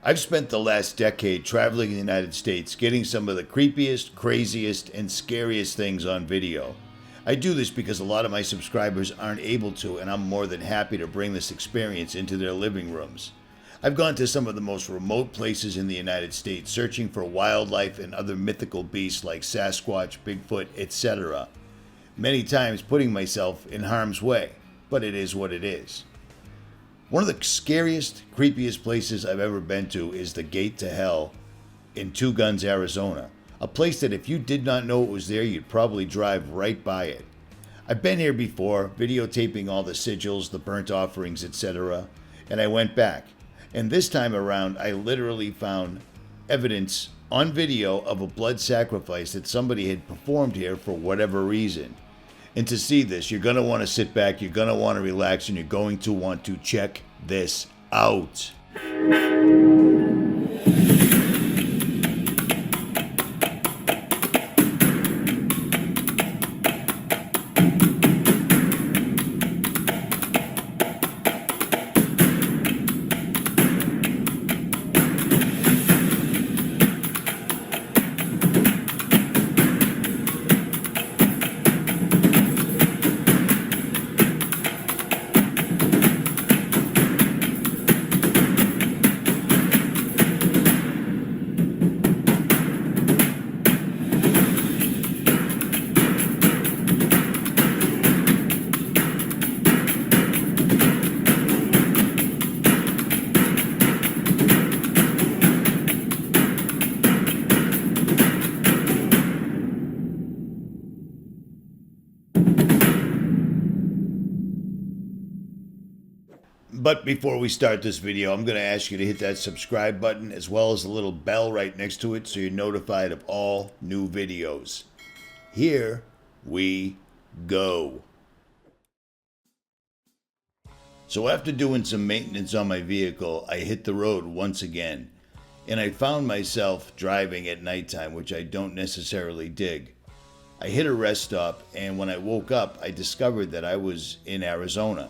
I've spent the last decade traveling in the United States getting some of the creepiest, craziest, and scariest things on video. I do this because a lot of my subscribers aren't able to, and I'm more than happy to bring this experience into their living rooms. I've gone to some of the most remote places in the United States searching for wildlife and other mythical beasts like Sasquatch, Bigfoot, etc. Many times putting myself in harm's way, but it is what it is. One of the scariest, creepiest places I've ever been to is the Gate to Hell in Two Guns, Arizona. A place that if you did not know it was there, you'd probably drive right by it. I've been here before, videotaping all the sigils, the burnt offerings, etc., and I went back. And this time around, I literally found evidence on video of a blood sacrifice that somebody had performed here for whatever reason. And to see this, you're going to want to sit back, you're going to want to relax, and you're going to want to check this out. But before we start this video, I'm going to ask you to hit that subscribe button as well as the little bell right next to it so you're notified of all new videos. Here we go. So after doing some maintenance on my vehicle, I hit the road once again. And I found myself driving at nighttime, which I don't necessarily dig. I hit a rest stop, and when I woke up, I discovered that I was in Arizona.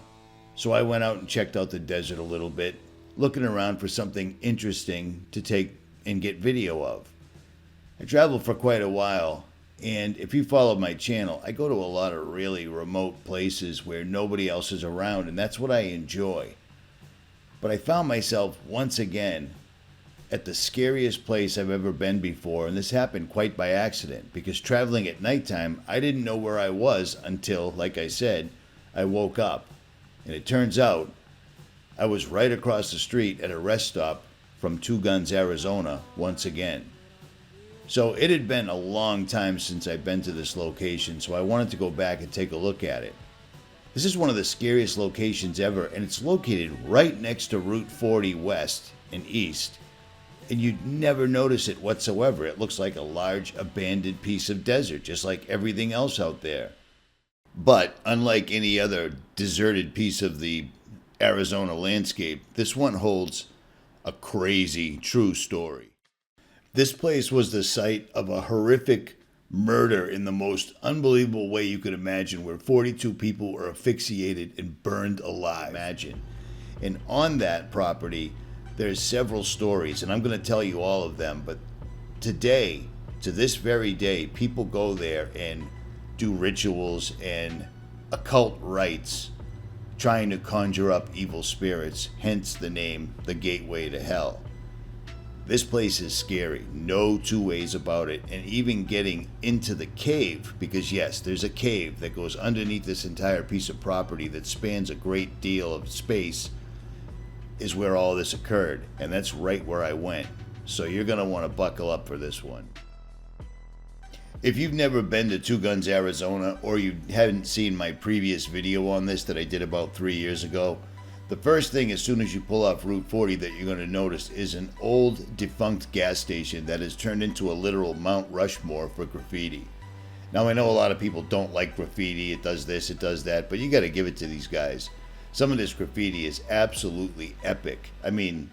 So I went out and checked out the desert a little bit, looking around for something interesting to take and get video of. I traveled for quite a while, and if you follow my channel, I go to a lot of really remote places where nobody else is around, and that's what I enjoy. But I found myself once again at the scariest place I've ever been before, and this happened quite by accident, because traveling at nighttime, I didn't know where I was until, like I said, I woke up. And it turns out I was right across the street at a rest stop from Two Guns, Arizona, once again. So it had been a long time since I'd been to this location, so I wanted to go back and take a look at it. This is one of the scariest locations ever, and it's located right next to Route 40 West and East. And you'd never notice it whatsoever. It looks like a large abandoned piece of desert, just like everything else out there. But unlike any other deserted piece of the Arizona landscape, this one holds a crazy true story. This place was the site of a horrific murder in the most unbelievable way you could imagine, where 42 people were asphyxiated and burned alive. Imagine. And on that property, there's several stories, and I'm going to tell you all of them. But today, to this very day, people go there and do rituals and occult rites, trying to conjure up evil spirits, hence the name, the Gateway to Hell. This place is scary, no two ways about it, and even getting into the cave, because yes, there's a cave that goes underneath this entire piece of property that spans a great deal of space, is where all this occurred, and that's right where I went. So you're going to want to buckle up for this one. If you've never been to Two Guns, Arizona, or you haven't seen my previous video on this that I did about 3 years ago, the first thing as soon as you pull off Route 40 that you're going to notice is an old defunct gas station that has turned into a literal Mount Rushmore for graffiti. Now I know a lot of people don't like graffiti, it does this, it does that, but you got to give it to these guys. Some of this graffiti is absolutely epic. I mean,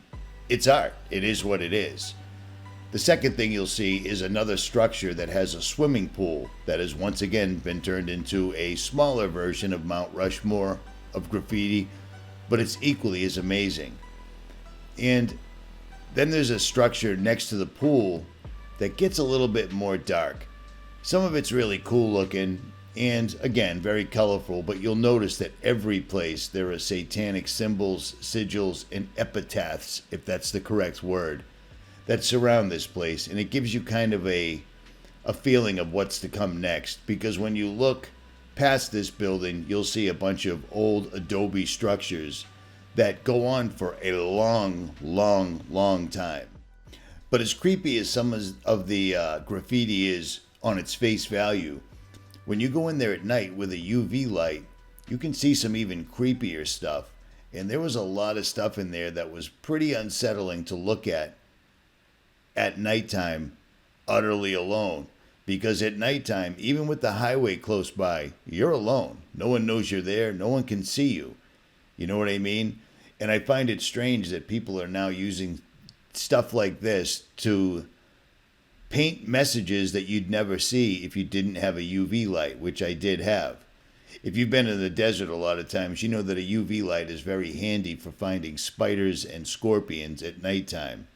it's art, it is what it is. The second thing you'll see is another structure that has a swimming pool that has once again been turned into a smaller version of Mount Rushmore of graffiti, but it's equally as amazing. And Then there's a structure next to the pool that gets a little bit more dark. Some of it's really cool looking and, again, very colorful, but you'll notice that every place there are satanic symbols, sigils, and epitaphs, if that's the correct word, that surround this place. And it gives you kind of a feeling of what's to come next, because when you look past this building, you'll see a bunch of old adobe structures that go on for a long time. But as creepy as some of the graffiti is on its face value, when you go in there at night with a UV light, you can see some even creepier stuff. And there was a lot of stuff in there that was pretty unsettling to look at nighttime, utterly alone. Because at nighttime, even with the highway close by, you're alone. No one knows you're there. No one can see you. You know what I mean? And I find it strange that people are now using stuff like this to paint messages that you'd never see if you didn't have a UV light, which I did have. If you've been in the desert a lot of times, you know that a UV light is very handy for finding spiders and scorpions at nighttime.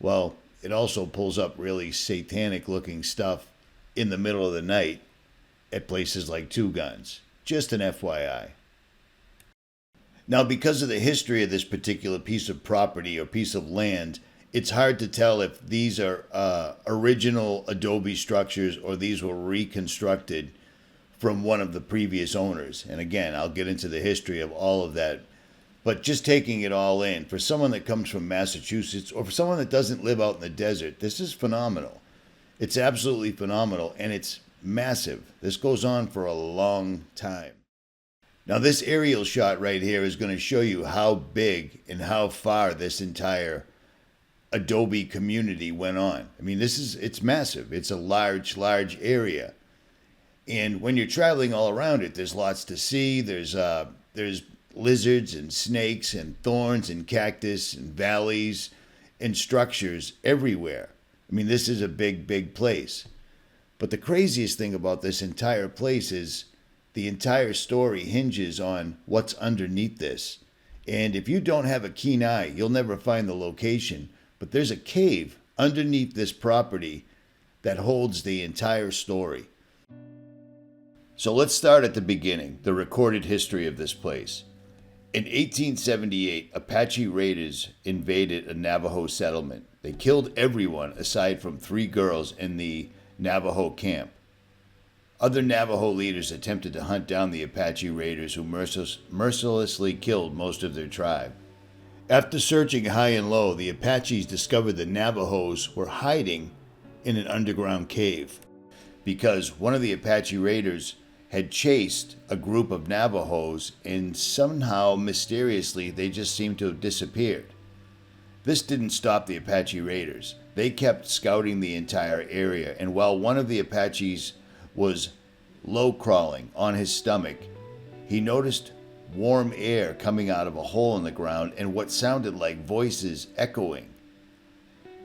Well, it also pulls up really satanic looking stuff in the middle of the night at places like Two Guns. Just an FYI. Now, because of the history of this particular piece of property or piece of land, it's hard to tell if these are original adobe structures or these were reconstructed from one of the previous owners. And again, I'll get into the history of all of that. But just taking it all in, for someone that comes from Massachusetts or for someone that doesn't live out in the desert, this is phenomenal. It's absolutely phenomenal, and it's massive. This goes on for a long time. Now, this aerial shot right here is going to show you how big and how far this entire Adobe community went on. I mean, it's massive. It's a large area. And when you're traveling all around it, there's lots to see. There's lizards and snakes and thorns and cactus and valleys and structures everywhere. I mean, this is a big place. But the craziest thing about this entire place is the entire story hinges on what's underneath this. And if you don't have a keen eye, you'll never find the location. But there's a cave underneath this property that holds the entire story. So let's start at the beginning, the recorded history of this place. In 1878, Apache raiders invaded a Navajo settlement. They killed everyone aside from 3 girls in the Navajo camp. Other Navajo leaders attempted to hunt down the Apache raiders who mercilessly killed most of their tribe. After searching high and low, the Apaches discovered the Navajos were hiding in an underground cave because one of the Apache raiders had chased a group of Navajos and somehow, mysteriously, they just seemed to have disappeared. This didn't stop the Apache raiders. They kept scouting the entire area, and while one of the Apaches was low crawling on his stomach, he noticed warm air coming out of a hole in the ground and what sounded like voices echoing.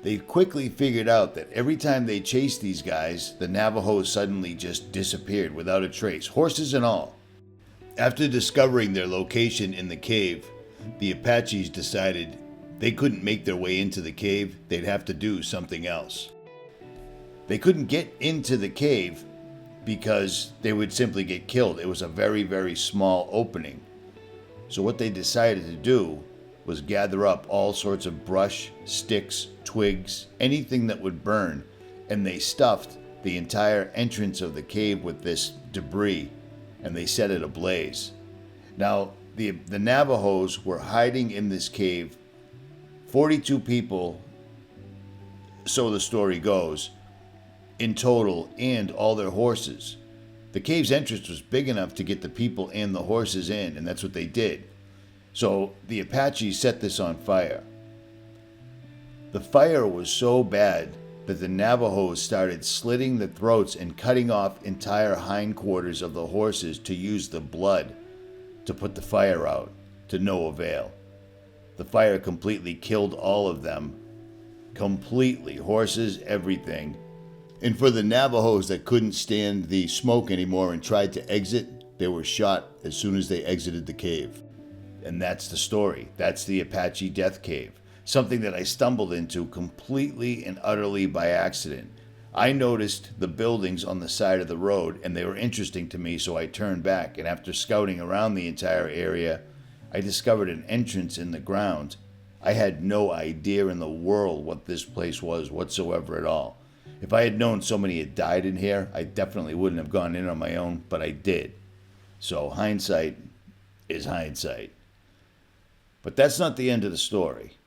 They quickly figured out that every time they chased these guys, the Navajos suddenly just disappeared without a trace, horses and all. After discovering their location in the cave, the Apaches decided they couldn't make their way into the cave, they'd have to do something else. They couldn't get into the cave because they would simply get killed. It was a very small opening. So what they decided to do was gather up all sorts of brush, sticks, twigs, anything that would burn, and they stuffed the entire entrance of the cave with this debris, and they set it ablaze. Now, the Navajos were hiding in this cave, 42 people, so the story goes, in total, and all their horses. The cave's entrance was big enough to get the people and the horses in, and that's what they did. So the Apaches set this on fire. The fire was so bad that the Navajos started slitting the throats and cutting off entire hindquarters of the horses to use the blood to put the fire out, to no avail. The fire completely killed all of them. Completely. Horses, everything. And for the Navajos that couldn't stand the smoke anymore and tried to exit, they were shot as soon as they exited the cave. And that's the story. That's the Apache Death Cave. something that I stumbled into completely and utterly by accident. I noticed the buildings on the side of the road and they were interesting to me, so I turned back, and after scouting around the entire area, I discovered an entrance in the ground. I had no idea in the world what this place was whatsoever at all. If I had known so many had died in here, I definitely wouldn't have gone in on my own, but I did. So hindsight is hindsight. But that's not the end of the story.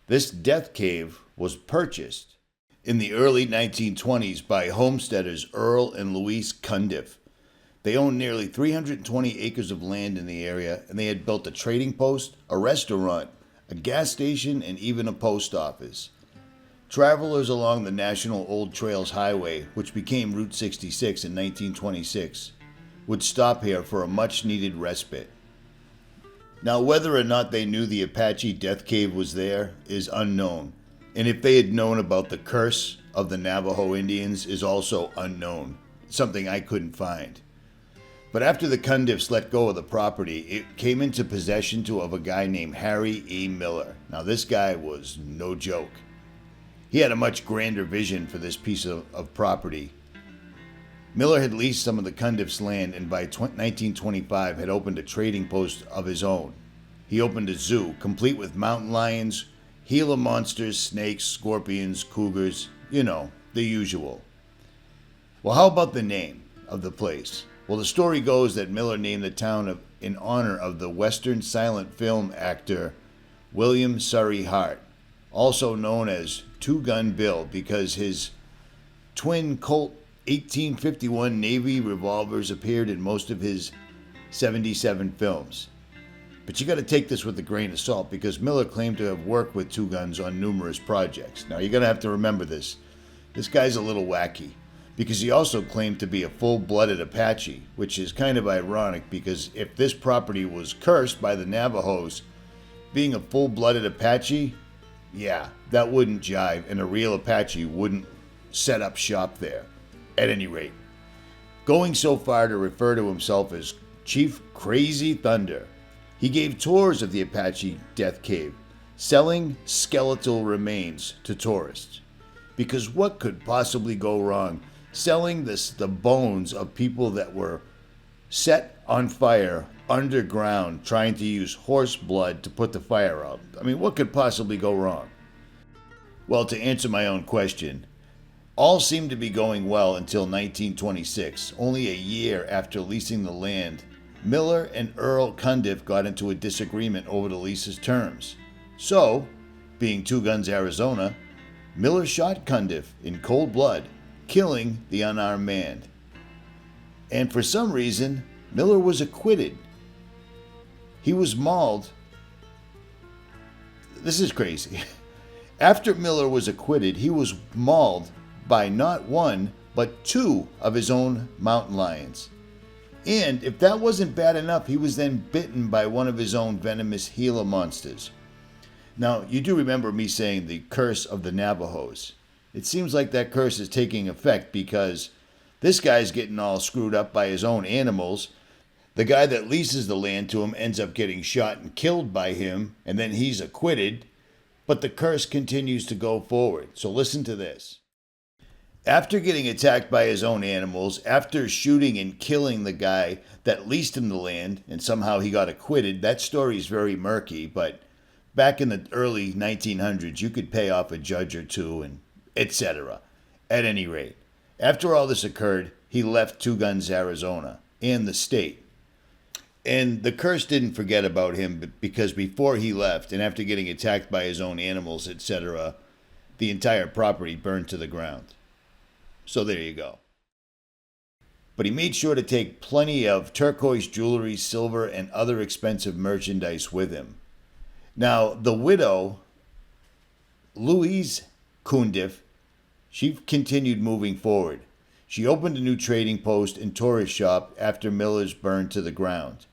This death cave was purchased in the early 1920s by homesteaders Earl and Louise Cundiff. They owned nearly 320 acres of land in the area, and they had built a trading post, a restaurant, a gas station, and even a post office. Travelers along the National Old Trails Highway, which became Route 66 in 1926, would stop here for a much-needed respite. Now, whether or not they knew the Apache Death Cave was there is unknown, and if they had known about the curse of the Navajo Indians is also unknown, something I couldn't find. But after the Cundiffs let go of the property, it came into possession of a guy named Harry E. Miller. Now, this guy was no joke. He had a much grander vision for this piece of property. Miller had leased some of the Cundiffs' land and by 1925 had opened a trading post of his own. He opened a zoo, complete with mountain lions, Gila monsters, snakes, scorpions, cougars, the usual. Well, how about the name of the place? Well, the story goes that Miller named the town in honor of the Western silent film actor William Surrey Hart, also known as Two Gun Bill, because his twin Colt 1851 Navy revolvers appeared in most of his 77 films. But you got to take this with a grain of salt, because Miller claimed to have worked with Two Guns on numerous projects. Now, you're going to have to remember this. This guy's a little wacky, because he also claimed to be a full-blooded Apache, which is kind of ironic, because if this property was cursed by the Navajos, being a full-blooded Apache, yeah, that wouldn't jive, and a real Apache wouldn't set up shop there. At any rate, going so far to refer to himself as Chief Crazy Thunder, he gave tours of the Apache Death Cave, selling skeletal remains to tourists. Because what could possibly go wrong selling the bones of people that were set on fire underground trying to use horse blood to put the fire out? I mean, what could possibly go wrong? Well, to answer my own question, all seemed to be going well until 1926, only a year after leasing the land. Miller and Earl Cundiff got into a disagreement over the lease's terms. So, being Two Guns, Arizona, Miller shot Cundiff in cold blood, killing the unarmed man. And for some reason, Miller was acquitted. He was mauled. This is crazy. After Miller was acquitted, he was mauled by not one, but two of his own mountain lions. And if that wasn't bad enough, he was then bitten by one of his own venomous Gila monsters. Now, you do remember me saying the curse of the Navajos. It seems like that curse is taking effect, because this guy's getting all screwed up by his own animals. The guy that leases the land to him ends up getting shot and killed by him, and then he's acquitted. But the curse continues to go forward. So listen to this. After getting attacked by his own animals, after shooting and killing the guy that leased him the land, and somehow he got acquitted, that story is very murky, but back in the early 1900s, you could pay off a judge or two, and etc. At any rate, after all this occurred, he left Two Guns, Arizona, and the state. And the curse didn't forget about him, because before he left, and after getting attacked by his own animals, etc., the entire property burned to the ground. So there you go. But he made sure to take plenty of turquoise jewelry, silver, and other expensive merchandise with him. Now, the widow, Louise Cundiff, she continued moving forward. She opened a new trading post and tourist shop after Miller's burned to the ground.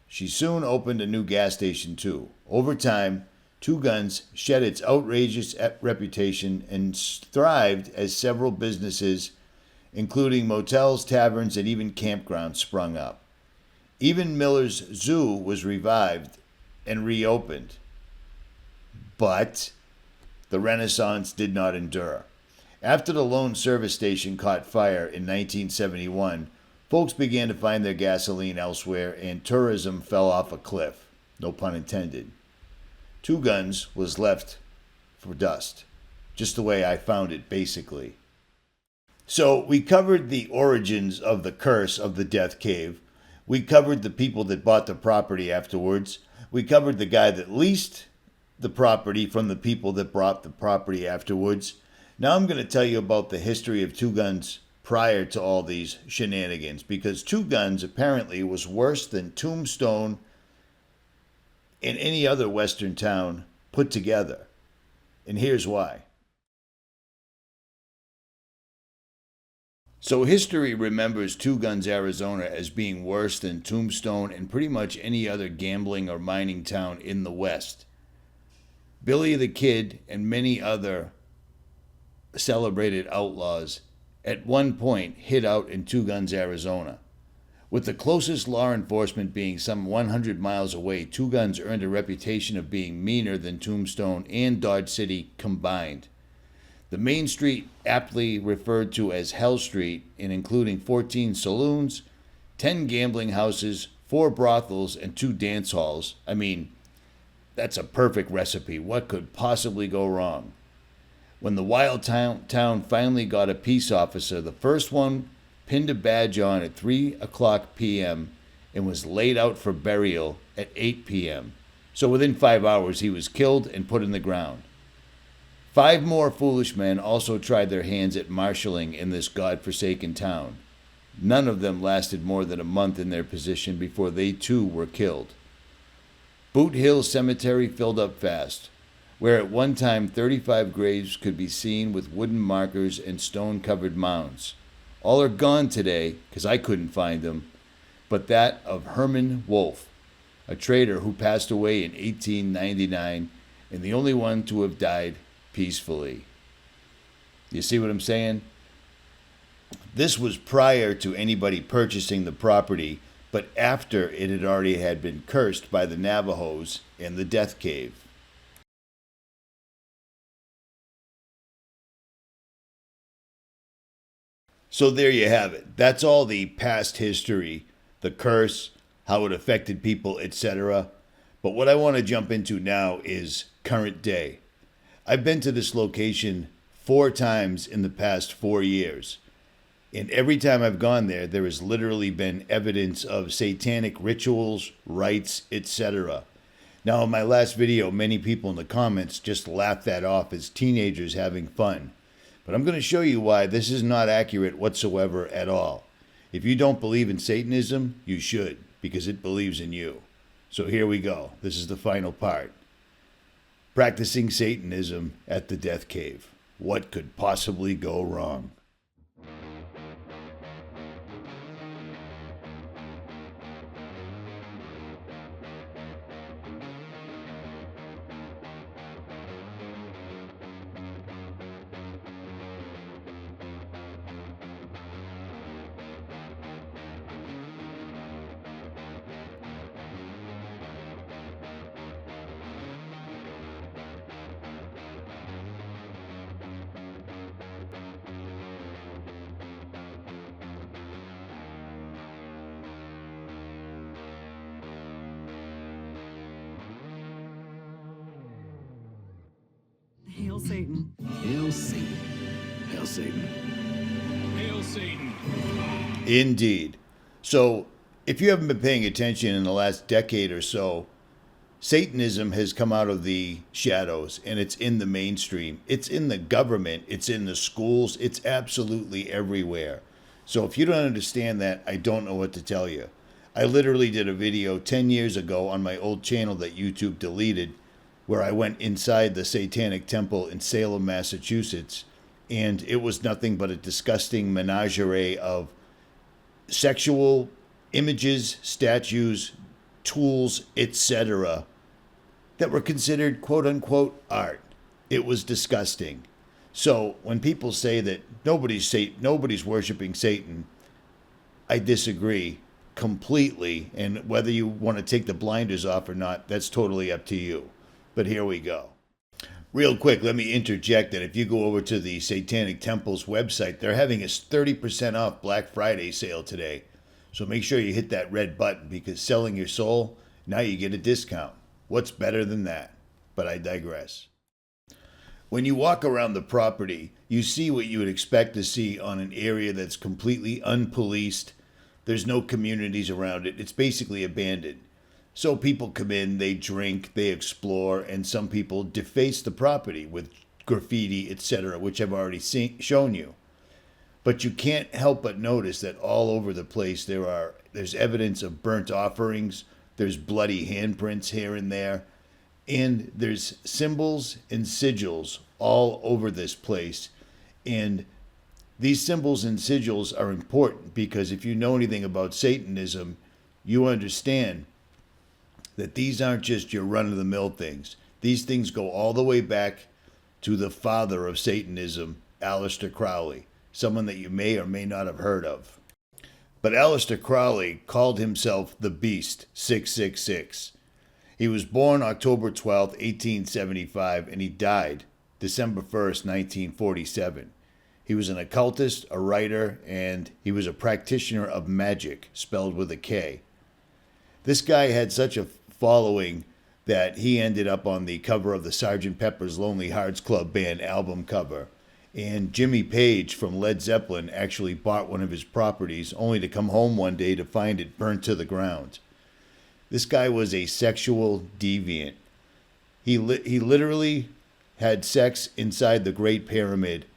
She soon opened a new gas station too. Over time, Two Guns shed its outrageous reputation and thrived as several businesses, including motels, taverns, and even campgrounds, sprung up. Even Miller's zoo was revived and reopened. But the Renaissance did not endure. After the lone service station caught fire in 1971, folks began to find their gasoline elsewhere and tourism fell off a cliff. No pun intended. Two Guns was left for dust. Just the way I found it, basically. So we covered the origins of the curse of the Death Cave. We covered the people that bought the property afterwards. We covered the guy that leased the property from the people that bought the property afterwards. Now I'm going to tell you about the history of Two Guns prior to all these shenanigans, because Two Guns apparently was worse than Tombstone and any other Western town put together. And here's why. So history remembers Two Guns, Arizona as being worse than Tombstone and pretty much any other gambling or mining town in the West. Billy the Kid and many other celebrated outlaws at one point hid out in Two Guns, Arizona. With the closest law enforcement being some 100 miles away, Two Guns earned a reputation of being meaner than Tombstone and Dodge City combined. The main street, aptly referred to as Hell Street, and including 14 saloons, 10 gambling houses, 4 brothels, and 2 dance halls. I mean, that's a perfect recipe. What could possibly go wrong? When the wild town finally got a peace officer, the first one pinned a badge on at 3 o'clock p.m. and was laid out for burial at 8 p.m. So within 5 hours, he was killed and put in the ground. 5 more foolish men also tried their hands at marshalling in this godforsaken town. None of them lasted more than a month in their position before they too were killed. Boot Hill Cemetery filled up fast, where at one time 35 graves could be seen with wooden markers and stone-covered mounds. All are gone today, because I couldn't find them, but that of Herman Wolf, a trader who passed away in 1899 and the only one to have died peacefully. You see what I'm saying? This was prior to anybody purchasing the property, but after it had already had been cursed by the Navajos and the Death Cave. So there you have it. That's all the past history, the curse, how it affected people, etc. But what I want to jump into now is current day. I've been to this location 4 times in the past 4 years. And every time I've gone there, there has literally been evidence of satanic rituals, rites, etc. Now, in my last video, many people in the comments just laughed that off as teenagers having fun. But I'm going to show you why this is not accurate whatsoever at all. If you don't believe in Satanism, you should, because it believes in you. So here we go. This is the final part. Practicing Satanism at the Death Cave. What could possibly go wrong? Hail Satan. Hail Satan. Hail Satan. Hail Satan. Indeed. So, if you haven't been paying attention in the last decade or so, Satanism has come out of the shadows and it's in the mainstream. It's in the government. It's in the schools. It's absolutely everywhere. So if you don't understand that, I don't know what to tell you. I literally did a video 10 years ago on my old channel that YouTube deleted where I went inside the Satanic Temple in Salem, Massachusetts, and it was nothing but a disgusting menagerie of sexual images, statues, tools, etc. that were considered quote-unquote art. It was disgusting. So when people say that nobody's worshiping Satan, I disagree completely, and whether you want to take the blinders off or not, that's totally up to you. But here we go. Real quick, let me interject that if you go over to the Satanic Temple's website, they're having a 30% off Black Friday sale today. So make sure you hit that red button, because selling your soul, now you get a discount. What's better than that? But I digress. When you walk around the property, you see what you would expect to see on an area that's completely unpoliced. There's no communities around it. It's basically abandoned. So people come in, they drink, they explore, and some people deface the property with graffiti, etc., which I've already shown you. But you can't help but notice that all over the place there's evidence of burnt offerings, there's bloody handprints here and there, and there's symbols and sigils all over this place. And these symbols and sigils are important because if you know anything about Satanism, you understand that these aren't just your run-of-the-mill things. These things go all the way back to the father of Satanism, Aleister Crowley, someone that you may or may not have heard of. But Aleister Crowley called himself the Beast 666. He was born October 12, 1875, and he died December 1st, 1947. He was an occultist, a writer, and he was a practitioner of magic, spelled with a K. This guy had such a following that he ended up on the cover of the Sgt. Pepper's Lonely Hearts Club Band album cover. And Jimmy Page from Led Zeppelin actually bought one of his properties, only to come home one day to find it burnt to the ground. This guy was a sexual deviant. He literally had sex inside the Great Pyramid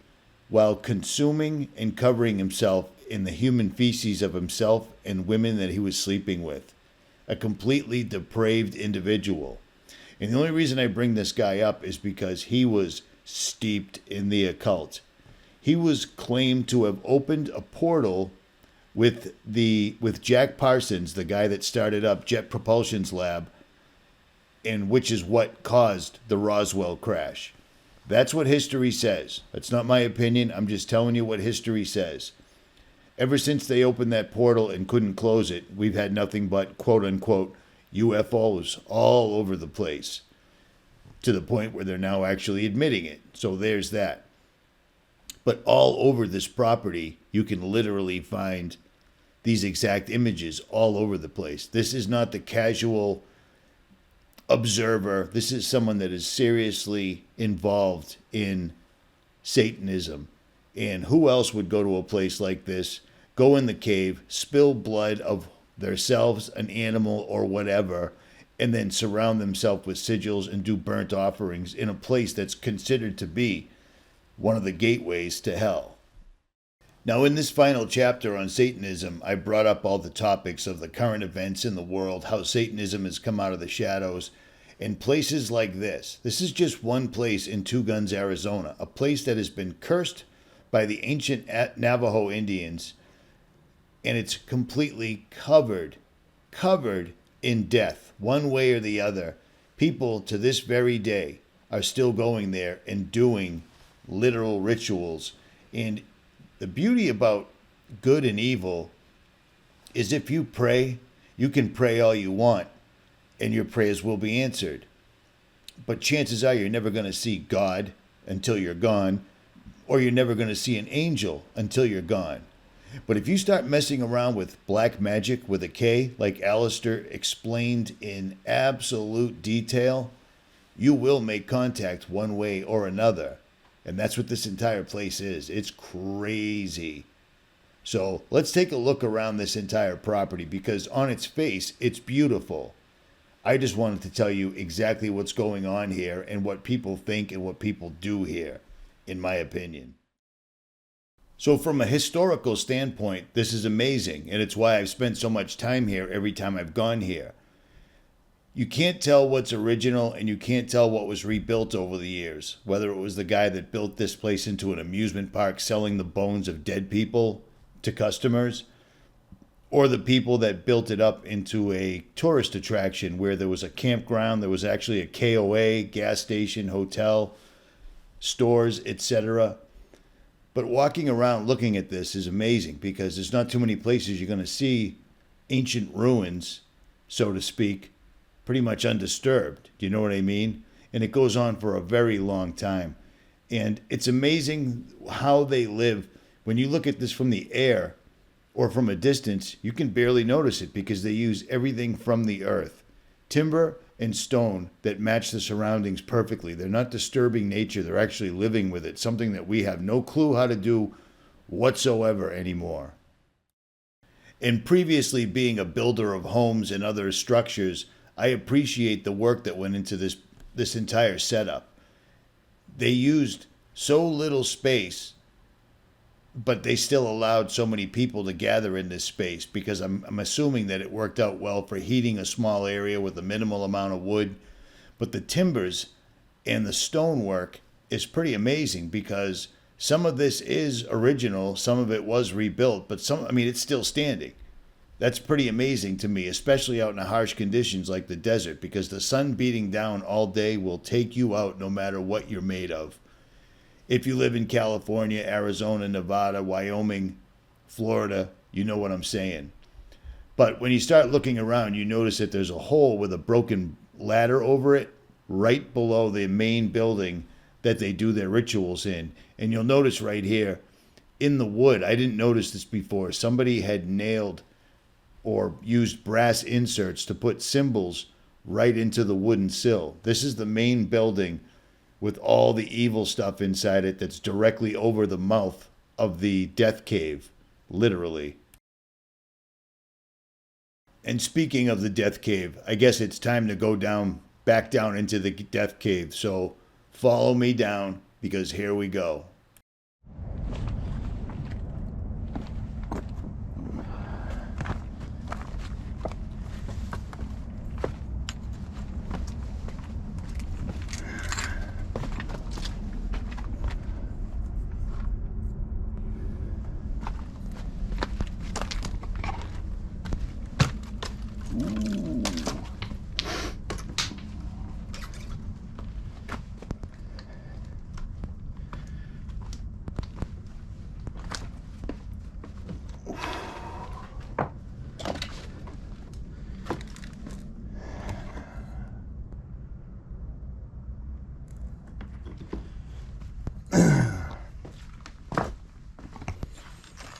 while consuming and covering himself in the human feces of himself and women that he was sleeping with. A completely depraved individual. And the only reason I bring this guy up is because he was steeped in the occult. He was claimed to have opened a portal with Jack Parsons, the guy that started up Jet Propulsion's lab, and which is what caused the Roswell crash. That's what history says. That's not my opinion. I'm just telling you what history says. Ever since they opened that portal and couldn't close it, we've had nothing but quote-unquote UFOs all over the place, to the point where they're now actually admitting it. So there's that. But all over this property, you can literally find these exact images all over the place. This is not the casual observer. This is someone that is seriously involved in Satanism. And who else would go to a place like this, go in the cave, spill blood of themselves, an animal, or whatever, and then surround themselves with sigils and do burnt offerings in a place that's considered to be one of the gateways to hell? Now, in this final chapter on Satanism, I brought up all the topics of the current events in the world, how Satanism has come out of the shadows, and places like this. This is just one place in Two Guns, Arizona, a place that has been cursed by the ancient Navajo Indians, and it's completely covered in death, one way or the other. People to this very day are still going there and doing literal rituals. And the beauty about good and evil is if you pray, you can pray all you want, and your prayers will be answered. But chances are you're never going to see God until you're gone, or you're never going to see an angel until you're gone. But if you start messing around with black magic with a K, like Aleister explained in absolute detail, you will make contact one way or another. And that's what this entire place is. It's crazy. So let's take a look around this entire property, because on its face, it's beautiful. I just wanted to tell you exactly what's going on here and what people think and what people do here, in my opinion. So from a historical standpoint, this is amazing, and it's why I've spent so much time here every time I've gone here. You can't tell what's original, and you can't tell what was rebuilt over the years, whether it was the guy that built this place into an amusement park selling the bones of dead people to customers, or the people that built it up into a tourist attraction where there was a campground, there was actually a KOA, gas station, hotel, stores, etc. But walking around looking at this is amazing, because there's not too many places you're going to see ancient ruins, so to speak, pretty much undisturbed. Do you know what I mean? and it goes on for a very long time. And it's amazing how they live. When you look at this from the air or from a distance, you can barely notice it because they use everything from the earth. Timber and stone that match the surroundings perfectly. They're not disturbing nature. They're actually living with it, something that we have no clue how to do whatsoever anymore. And previously being a builder of homes and other structures, I appreciate the work that went into this entire setup. They used so little space, but they still allowed so many people to gather in this space because I'm assuming that it worked out well for heating a small area with a minimal amount of wood. But the timbers and the stonework is pretty amazing because some of this is original, some of it was rebuilt, but it's still standing. That's pretty amazing to me, especially out in harsh conditions like the desert, because the sun beating down all day will take you out no matter what you're made of. If you live in California, Arizona, Nevada, Wyoming, Florida, you know what I'm saying. But when you start looking around, you notice that there's a hole with a broken ladder over it right below the main building that they do their rituals in. And you'll notice right here in the wood, I didn't notice this before, somebody had nailed or used brass inserts to put symbols right into the wooden sill. This is the main building with all the evil stuff inside it that's directly over the mouth of the death cave, literally. And speaking of the death cave, I guess it's time to go back down into the death cave. So follow me down because here we go.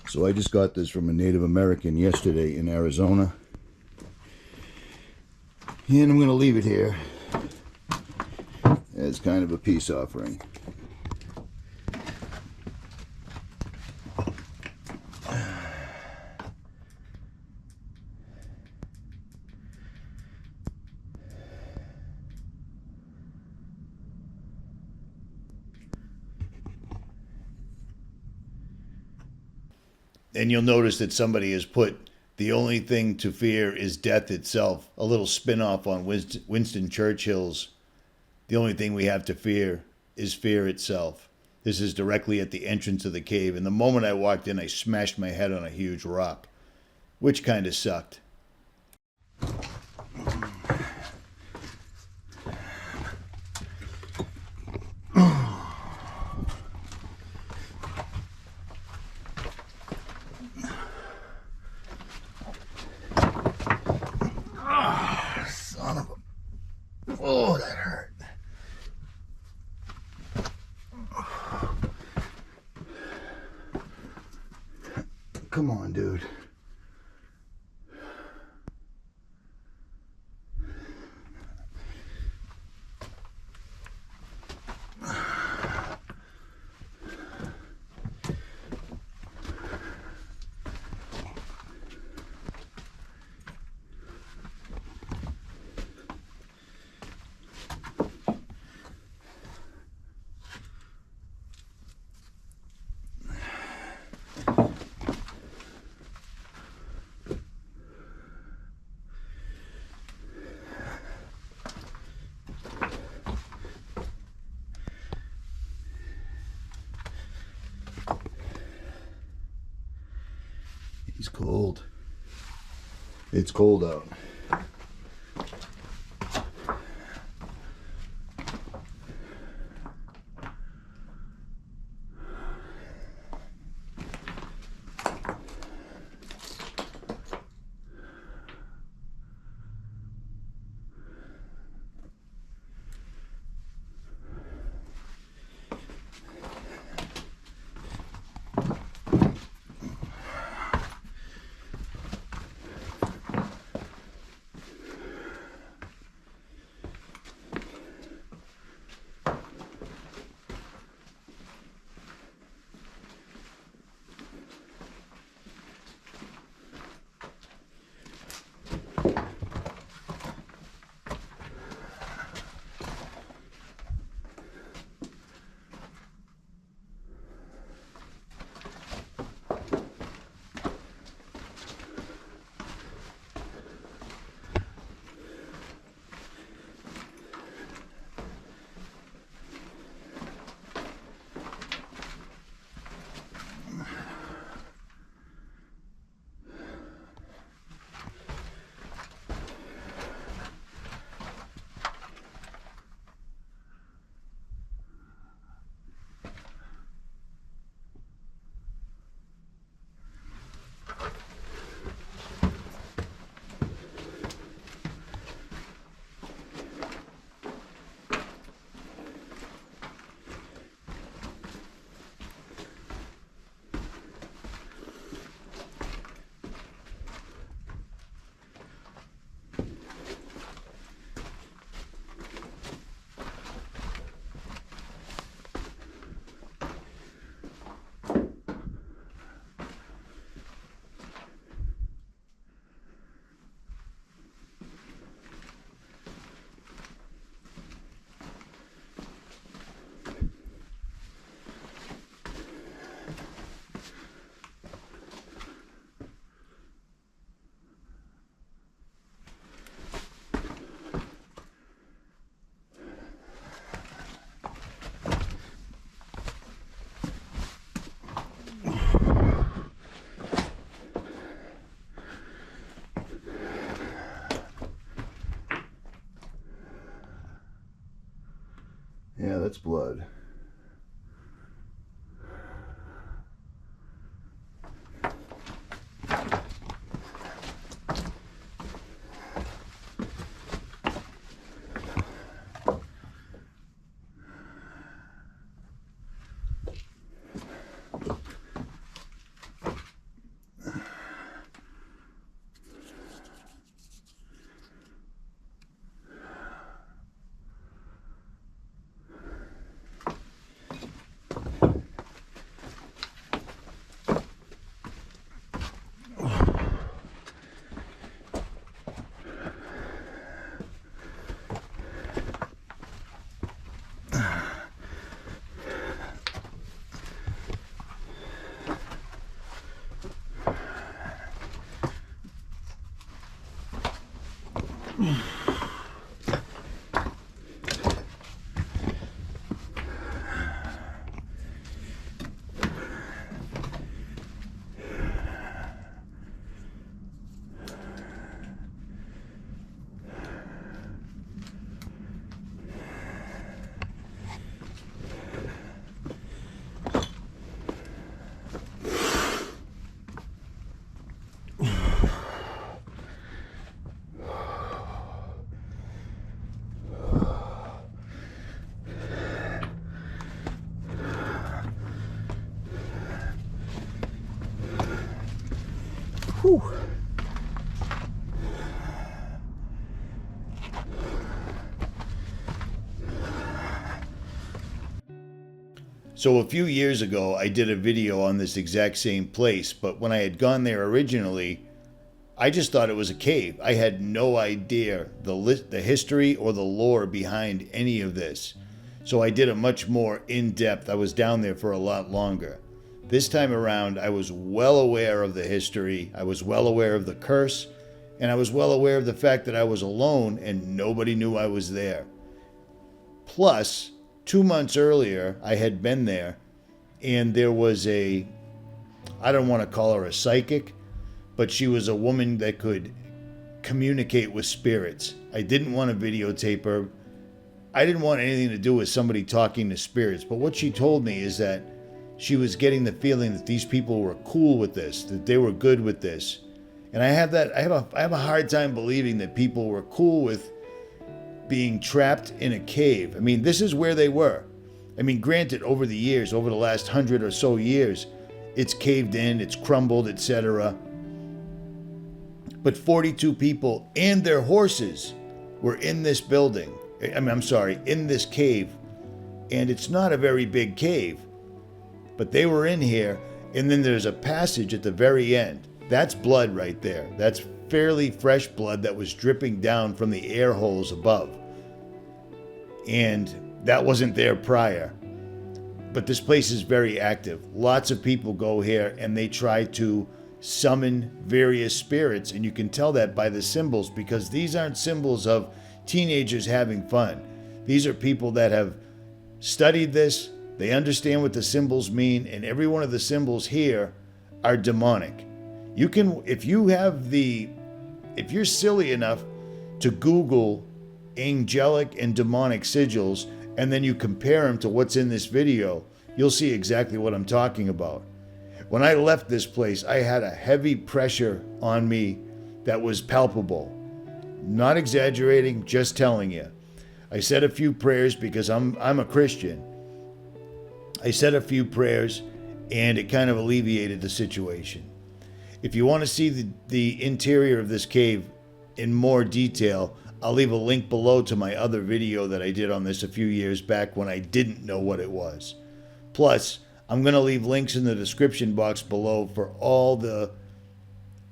So I just got this from a Native American yesterday in Arizona. And I'm going to leave it here as kind of a peace offering. And you'll notice that somebody has put the only thing to fear is death itself, a little spin-off on Winston Churchill's The Only Thing We Have to Fear is Fear Itself. This is directly at the entrance of the cave, and the moment I walked in, I smashed my head on a huge rock, which kind of sucked. Oh, that hurt. Come on, dude. He's cold. It's cold out. Yeah, that's blood. Whew. So a few years ago, I did a video on this exact same place, but when I had gone there originally, I just thought it was a cave. I had no idea the history or the lore behind any of this. So I did a much more in-depth. I was down there for a lot longer. This time around, I was well aware of the history. I was well aware of the curse, and I was well aware of the fact that I was alone and nobody knew I was there. Plus, 2 months earlier, I had been there, and there was I don't want to call her a psychic, but she was a woman that could communicate with spirits. I didn't want to videotape her. I didn't want anything to do with somebody talking to spirits, but what she told me is that she was getting the feeling that these people were cool with this, that they were good with this. And I have a hard time believing that people were cool with being trapped in a cave. I mean, this is where they were. I mean, granted, over the years, over the last 100 or so years, it's caved in, it's crumbled, etc. But 42 people and their horses were in this building. In this cave. And it's not a very big cave. But they were in here, and then there's a passage at the very end. That's blood right there. That's fairly fresh blood that was dripping down from the air holes above. And that wasn't there prior. But this place is very active. Lots of people go here, and they try to summon various spirits, and you can tell that by the symbols, because these aren't symbols of teenagers having fun. These are people that have studied this. They understand what the symbols mean, and every one of the symbols here are demonic. You can, if you're silly enough to Google angelic and demonic sigils, and then you compare them to what's in this video, you'll see exactly what I'm talking about. When I left this place, I had a heavy pressure on me that was palpable. Not exaggerating, just telling you. I said a few prayers because I'm a Christian. I said a few prayers, and it kind of alleviated the situation. If you want to see the interior of this cave in more detail, I'll leave a link below to my other video that I did on this a few years back when I didn't know what it was. Plus, I'm going to leave links in the description box below for all the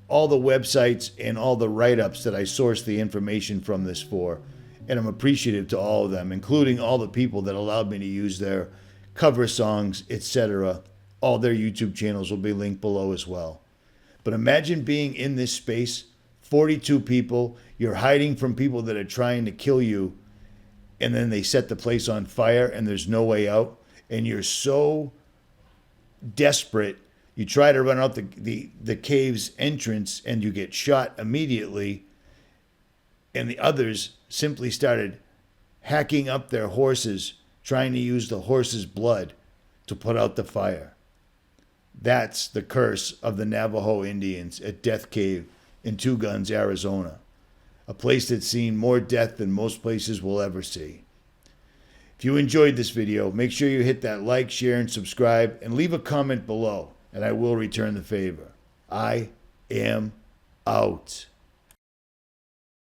websites and all the write-ups that I sourced the information from this for. And I'm appreciative to all of them, including all the people that allowed me to use their cover songs, etc. All their YouTube channels will be linked below as well. But imagine being in this space, 42 people, you're hiding from people that are trying to kill you, and then they set the place on fire and there's no way out, and you're so desperate, you try to run out the cave's entrance and you get shot immediately, and the others simply started hacking up their horses trying to use the horse's blood to put out the fire. That's the curse of the Navajo Indians at Death Cave in Two Guns, Arizona, a place that's seen more death than most places will ever see. If you enjoyed this video, make sure you hit that like, share, and subscribe, and leave a comment below, and I will return the favor. I am out.